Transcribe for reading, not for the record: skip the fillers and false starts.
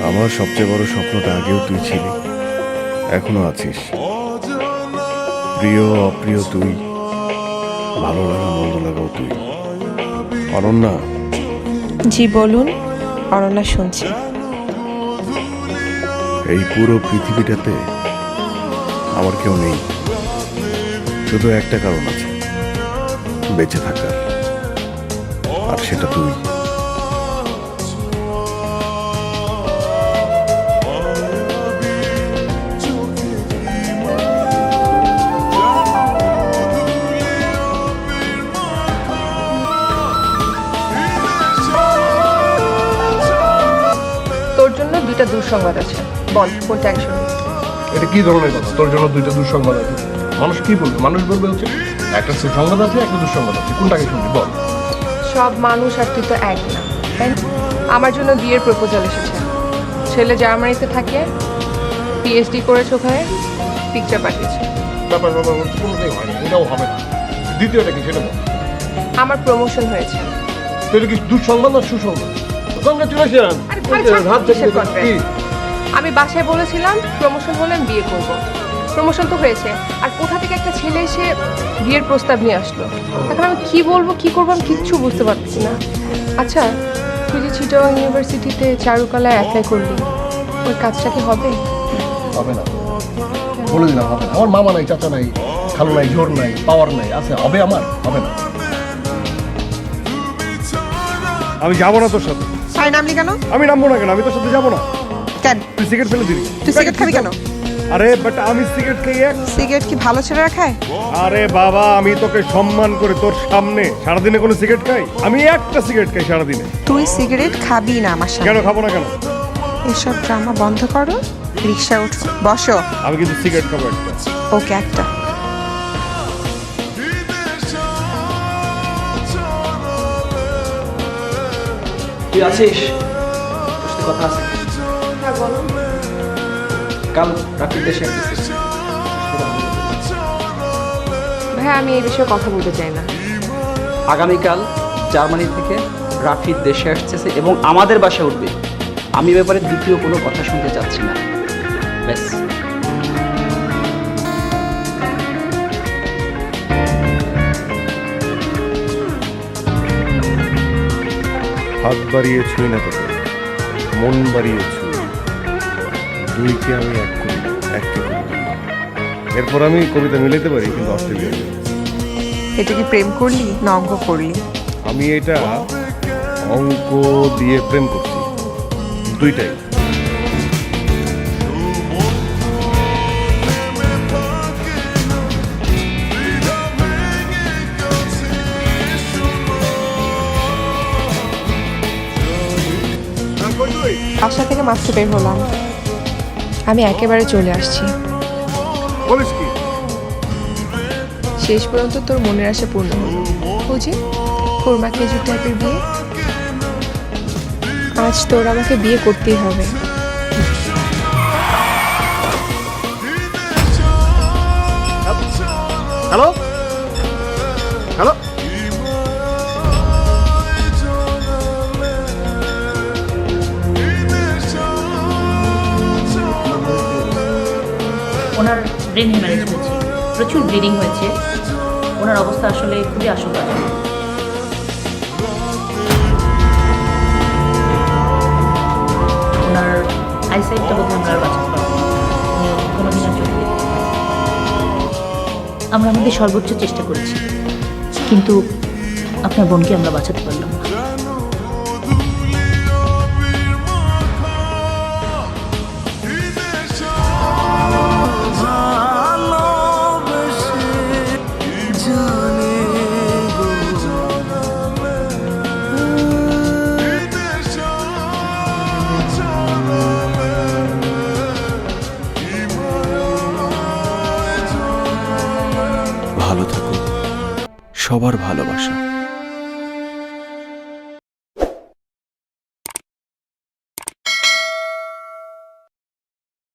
আমার সবচেয়ে বড় স্বপ্নটা আগেও তুই ছিলি, এখনো আছিস। প্রিয় অপ্রিয় তুই, ভালো লাগা মন্দ লাগাও তুই। অনন্যা। জি বলুন। অনন্যা শুনছি। এই পুরো পৃথিবীটাতে আমার কেউ নেই, শুধু একটা কারণ আছে বেঁচে থাকার, আর সেটা তুই। তোর জন্য দুইটা দুঃসংবাদ আছে, বল কোনটা একশো। এটা কি ধরনের কথা? তোর জন্য দুইটা দুঃসংবাদ আছে? মানুষ কি বলবে? মানুষ বলবে হচ্ছে একটা সুসংবাদ আছে, একটা দুঃসংবাদ আছে, কোনটাকে শুনবি বল? সব মানুষ আর তুই তো এক না, তাই না? আমার জন্য বিয়ের প্রপোজাল এসেছে। ছেলে জার্মানিতে থাকে, পিএইচডি করেছে, ওখানে পিকচার পাঠিয়েছে। ব্যাপার কোনোটাই হয় না, এটাও হবে না। দ্বিতীয়টা কি সেটা বল? আমার প্রমোশন হয়েছে। তো এটা কি দুঃসংবাদ না সুসংবাদ? কংগ্রাচুলেশন। আমি বাসায় বলেছিলাম প্রমোশন হলে আমি বিয়ে করব। প্রমোশন তো হয়েছে, আর কোথা থেকে একটা ছেলে এসে বিয়ের প্রস্তাব নিয়ে আসলো। এখন আমি কি বলবো কি করবো আমি কিচ্ছু বুঝতে পারছি না। আচ্ছা, তুই যে চিটাগাং ইউনিভার্সিটিতে চারুকলায় অ্যাপ্লাই করলি, ওই কাজটা কি হবে? হবে না, বলে দিলাম হবে না। আমার মামা নাই, চাচা নাই, খালু নাই, জোর নাই, পাওয়ার নাই, আছে হবে আমার? হবে না। আমি যাবো না তোর সাথে। তাই নামলি কেন? আমি নামবো না কেন? আমি তোর সাথে যাবো না। কেন? তুই সিগারেট ফেলে দিবি। তুই সিগারেট খাবি কেন? আরে বাট আমি সিগারেট খাই এক। সিগারেট কি ভালো ছেলেরা খায়? আরে বাবা, আমি তোকে সম্মান করে তোর সামনে সারাদিনে কোনো সিগারেট খাই? আমি একটা সিগারেট খাই সারাদিনে। তুই সিগারেট খাবি না আমার সাথে? কেন খাবো না কেন? এসব ড্রামা বন্ধ করো, রিক্সা ওঠো, বসো। আমি কিন্তু সিগারেট খাবো একটা। ওকে, একটা। তুই আছিস? তোর সাথে কথা আছে। হ্যাঁ বলো। কাল রাফির দেশে আসতেছিস। ভাই আমি এই বিষয়ে কথা বলতে চাই না। আগামীকাল জার্মানি থেকে রাফির দেশে আসতেছে এবং আমাদের বাসায় উঠবে। আমি ব্যাপারে দ্বিতীয় কোনো কথা শুনতে চাচ্ছি না। ব্যাস। হাত বাড়িয়ে ছুঁই না তোকে, মন বাড়িয়ে ছুঁই। দুইকে আমি এক করি, এককে করি। এরপর আমি কবিতা মিলাইতে পারি, কিন্তু অস্ট্রেলিয়া। এটা কি প্রেম করলি না অঙ্ক করলি? আমি এটা অঙ্ক দিয়ে প্রেম করছি, দুইটাই। বাসা থেকে মাত্র বের হলাম, আমি একেবারে চলে আসছি। বলিস কি? শেষ পর্যন্ত তোর মনের আশা পূর্ণ হলো। ওই যে কোরমা খেজুর টাইপের বিয়ে, আজ তোর আমাকে বিয়ে করতেই হবে। হ্যালো হ্যালো, ওনার ব্রেন হ্যামারেজ হয়েছে, প্রচুর ব্লিডিং হয়েছে। ওনার অবস্থা আসলে খুবই আশঙ্কাজনক। ওনার আইসাইটটা বোধহয় আমরা আর বাঁচাতে পারবো না। উনি কোনোদিন আর চোখে দেখতে পারবেন না। আমরা আমাদের সর্বোচ্চ চেষ্টা করেছি, কিন্তু আপনার বোনকে আমরা বাঁচাতে পারলাম না। ভালো থাকুন, সবার ভালোবাসা।